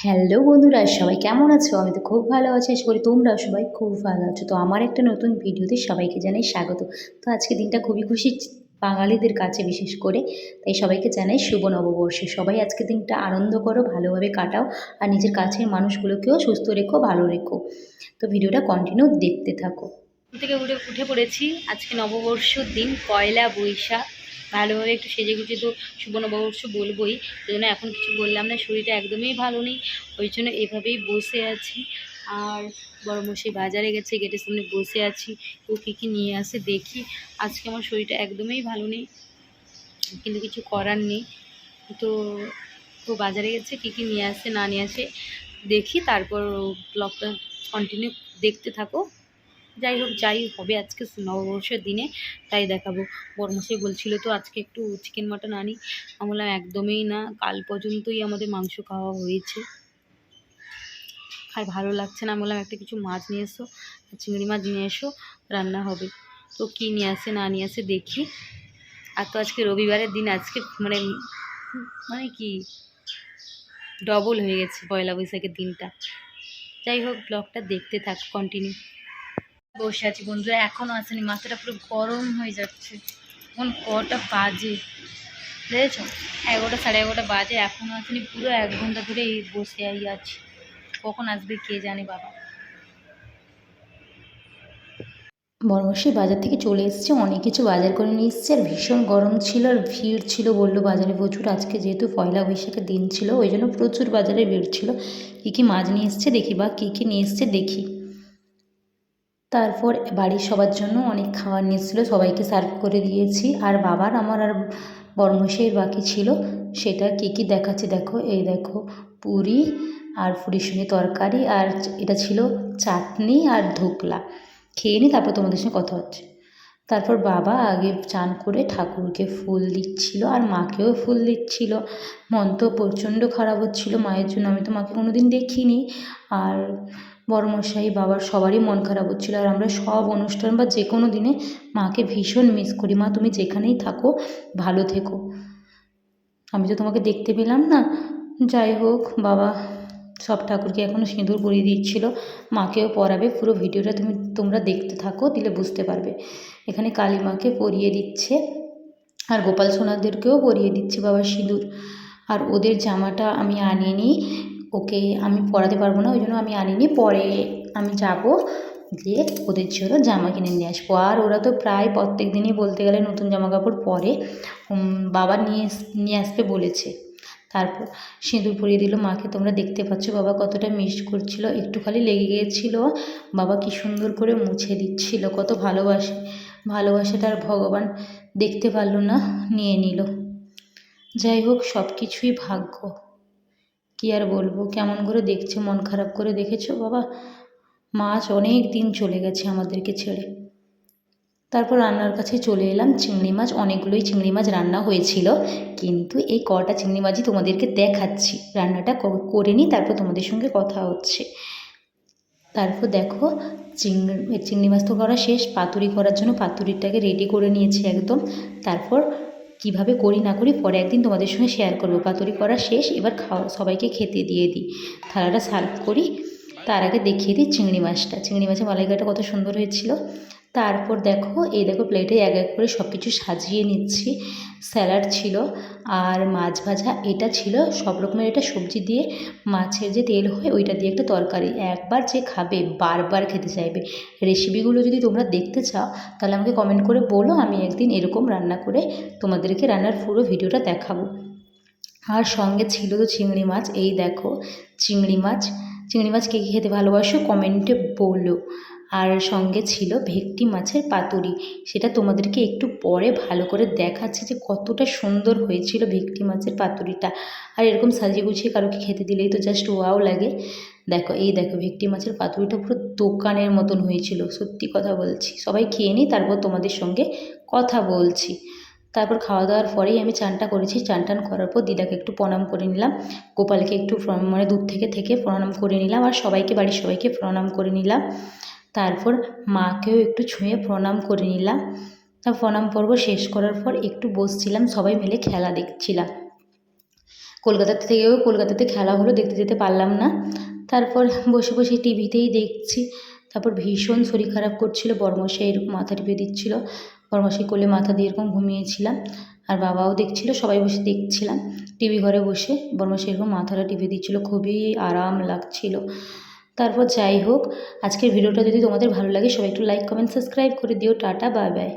Hello বন্ধুরা, সবাই কেমন আছো? আমি তো খুব ভালো আছি। আশা করি তোমরাও সবাই খুব ভালো আছো। তো আমার একটা নতুন ভিডিওতে সবাইকে জানাই স্বাগত। তো আজকে দিনটা খুবই খুশির বাঙালিদের কাছে বিশেষ করে। তাই সবাইকে জানাই শুভ নববর্ষ। সবাই আজকের দিনটা আনন্দ করো, ভালোভাবে কাটাও আর নিজের কাছের মানুষগুলোকেও সুস্থ রেখো, ভালো রেখো। তো ভিডিওটা কন্টিনিউ দেখতে থাকো। থেকে উঠে পড়েছি। আজকে নববর্ষর দিন, পয়লা বৈশাখ। ভালোভাবে একটু সেজেগুজে তো শুভ নববর্ষ বলবোই, ওই জন্য এখন কিছু বললাম না। শরীরটা একদমই ভালো নেই, ওই জন্য এভাবেই বসে আছি। আর বড়মশাই বাজারে গেছে, গেটের সামনে বসে আছি। ও কী কী নিয়ে আসে দেখি। আজকে আমার শরীরটা একদমই ভালো নেই, কিন্তু কিছু করার নেই। তো ও বাজারে গেছে, কী কী নিয়ে আসে না নিয়ে আসে দেখি, তারপর ব্লগটা কন্টিনিউ দেখতে থাকো। যাই হোক, যাই হবে আজকে নববর্ষের দিনে তাই দেখাবো। বড়মশাই বলছিল তো আজকে একটু চিকেন মাটন আনি। আমি বললাম একদমই না, কাল পর্যন্তই আমাদের মাংস খাওয়া হয়েছে, আর ভালো লাগছে না। আমি বললাম একটা কিছু মাছ নিয়ে এসো, চিংড়ি মাছ নিয়ে এসো, রান্না হবে। তো কী নিয়ে আসে না নিয়ে আসে দেখি। আর তো আজকে রবিবারের দিন, আজকে মানে মানে কি ডবল হয়ে গেছে পয়লা বৈশাখের দিনটা। যাই হোক, ব্লগটা দেখতে থাক কন্টিনিউ। বসে আছি বন্ধুরা, এখনও আসেনি। মাথাটা পুরো গরম হয়ে যাচ্ছে। এখন কটা বাজে বুঝেছ? 11টা, 11:30 বাজে, এখনও আসেনি। পুরো 1 ঘন্টা ধরে এই বসে আছি। কখন আসবে কে জানে বাবা। বড়মশাই বাজার থেকে চলে এসছে, অনেক কিছু বাজার করে নিয়ে এসছে। আর ভীষণ গরম ছিল আর ভিড় ছিল বললো বাজারে প্রচুর। আজকে যেহেতু পয়লা বৈশাখের দিন ছিল, ওই জন্য প্রচুর বাজারে ভিড় ছিল। কী কী মাছ নিয়ে এসছে দেখি, বা কী কী নিয়ে এসছে দেখি। তারপর বাড়ির সবার জন্য অনেক খাবার নিয়ে এসেছিলো, সবাইকে সার্ভ করে দিয়েছি। আর বাবার, আমার আর বড়মশাইয়ের বাকি ছিল, সেটা কী কী দেখাচ্ছি দেখো। এই দেখো, পুরি আর পুরির সঙ্গে তরকারি, আর এটা ছিল চাটনি আর ধোকলা। খেয়ে নিই, তারপর তোমাদের সঙ্গে কথা হচ্ছে। তারপর বাবা আগে চান করে ঠাকুরকে ফুল দিচ্ছিল আর মাকেও ফুল দিচ্ছিল। মন তো প্রচণ্ড খারাপ হচ্ছিল মায়ের জন্য, আমি তো মাকে কোনো দিন দেখিনি। আর বড়মশাই, বাবার সবারই মন খারাপ হচ্ছিল। আর আমরা সব অনুষ্ঠান বা যে কোনো দিনে মাকে ভীষণ মিস করি। মা, তুমি যেখানেই থাকো ভালো থেকো, আমি তো তোমাকে দেখতে পেলাম না। যাই হোক, বাবা সব ঠাকুরকে এখনও সিঁদুর পরিয়ে দিচ্ছিল, মাকেও পরাবে। পুরো ভিডিওটা তোমরা দেখতে থাকো, দিলে বুঝতে পারবে। এখানে কালী মাকে পরিয়ে দিচ্ছে আর গোপাল সোনাদেরকেও পরিয়ে দিচ্ছে বাবার সিঁদুর। আর ওদের জামাটা আমি আনিনি, ওকে আমি পরাতে পারবো না, ওই জন্য আমি আনিনি। পরে আমি যাব, গিয়ে ওদের জন্য জামা কিনে নিয়ে আসবো। আর ওরা তো প্রায় প্রত্যেক দিনই বলতে গেলে নতুন জামা কাপড় পরে। বাবা নিয়ে আসবে বলেছে। তারপর সিঁদুর পরিয়ে দিল মাকে, তোমরা দেখতে পাচ্ছ বাবা কতটা মিস করছিল। একটু খালি লেগে গিয়েছিল, বাবা কি সুন্দর করে মুছে দিচ্ছিল। কত ভালোবাসে, ভালোবাসাটা আর ভগবান দেখতে পারল না, নিয়ে নিল। যাই হোক, সব কিছুই ভাগ্য, কী আর বলবো। কেমন করে দেখছে, মন খারাপ করে, দেখেছো বাবা? মাছ অনেক দিন চলে গেছে আমাদেরকে ছেড়ে। তারপর রান্নার কাছে চলে এলাম। চিংড়ি মাছ, অনেকগুলোই চিংড়ি মাছ রান্না হয়েছিল, কিন্তু এই কটা চিংড়ি মাছই তোমাদেরকে দেখাচ্ছি। রান্নাটা করে নিই, তারপর তোমাদের সঙ্গে কথা হচ্ছে। তারপর দেখো, চিংড়ি মাছ তো করা শেষ। পাতুরি করার জন্য পাতুরিটাকে রেডি করে নিয়েছি একদম। তারপর কিভাবে করি না করি পরে একদিন তোমাদের সঙ্গে শেয়ার করব। পাতুরি করা শেষ, এবার সবাইকে খেতে দিয়ে দিই, থালাটা সার্ভ করি। তার আগে দেখিয়ে দিই চিংড়ি মাছটা। চিংড়ি মাছের মালাইকারিটা কত সুন্দর হয়েছিল। তারপর দেখো, এই দেখো প্লেটে এক এক করে সব কিছু সাজিয়ে নিচ্ছি। স্যালাড ছিল আর মাছ ভাজা, এটা ছিল সব রকমের, এটা সবজি দিয়ে মাছের যে তেল হয় ওইটা দিয়ে একটা তরকারি। একবার যে খাবে বারবার খেতে চাইবে। রেসিপিগুলো যদি তোমরা দেখতে চাও তাহলে আমাকে কমেন্ট করে বলো, আমি একদিন এরকম রান্না করে তোমাদেরকে রান্নার পুরো ভিডিওটা দেখাবো। আর সঙ্গে ছিল তো চিংড়ি মাছ। এই দেখো চিংড়ি মাছ, চিংড়ি মাছ কে কী খেতে ভালোবাসো কমেন্টে বলো। আর সঙ্গে ছিল ভেটকি মাছের পাতুরি, সেটা তোমাদেরকে একটু পরে ভালো করে দেখাচ্ছি যে কতটা সুন্দর হয়েছিল ভেটকি মাছের পাতুরিটা। আর এরকম সাজিয়ে গুছিয়ে কারোকে খেতে দিলেই তো জাস্ট ওয়াও লাগে। দেখো, এই দেখো ভেটকি মাছের পাতুরিটা পুরো দোকানের মতন হয়েছিল, সত্যি কথা বলছি। সবাই খেয়ে নিই, তারপর তোমাদের সঙ্গে কথা বলছি। তারপর খাওয়া দাওয়ার পরেই আমি চানটা করেছি। চান টান করার পর দিদাকে একটু প্রণাম করে নিলাম, গোপালকে একটু মানে দূর থেকে প্রণাম করে নিলাম, আর সবাইকে, বাড়ির সবাইকে প্রণাম করে নিলাম। তারপর মাকেও একটু ছুঁয়ে প্রণাম করে নিলাম। প্রণাম পর্ব শেষ করার পর একটু বসছিলাম, সবাই মিলে খেলা দেখছিলাম। কলকাতাতে খেলা হলো, দেখতে যেতে পারলাম না। তারপর বসে বসে টিভিতেই দেখছি। তারপর ভীষণ শরীর খারাপ করছিল, বড়মশাই এরকম মাথা টিপে দিচ্ছিল, বড়মশাই কোলে মাথা দিয়ে এরকম ঘুমিয়েছিলাম, আর বাবাও দেখছিল, সবাই বসে দেখছিলাম টিভি ঘরে বসে। বড়মশাই এরকম মাথাটা টিপে দিচ্ছিল, খুবই আরাম লাগছিল। তারপর যাই হোক, আজকের ভিডিওটা যদি তোমাদের ভালো লাগে সবাই একটু লাইক কমেন্ট সাবস্ক্রাইব করে দিও। Tata, bye bye.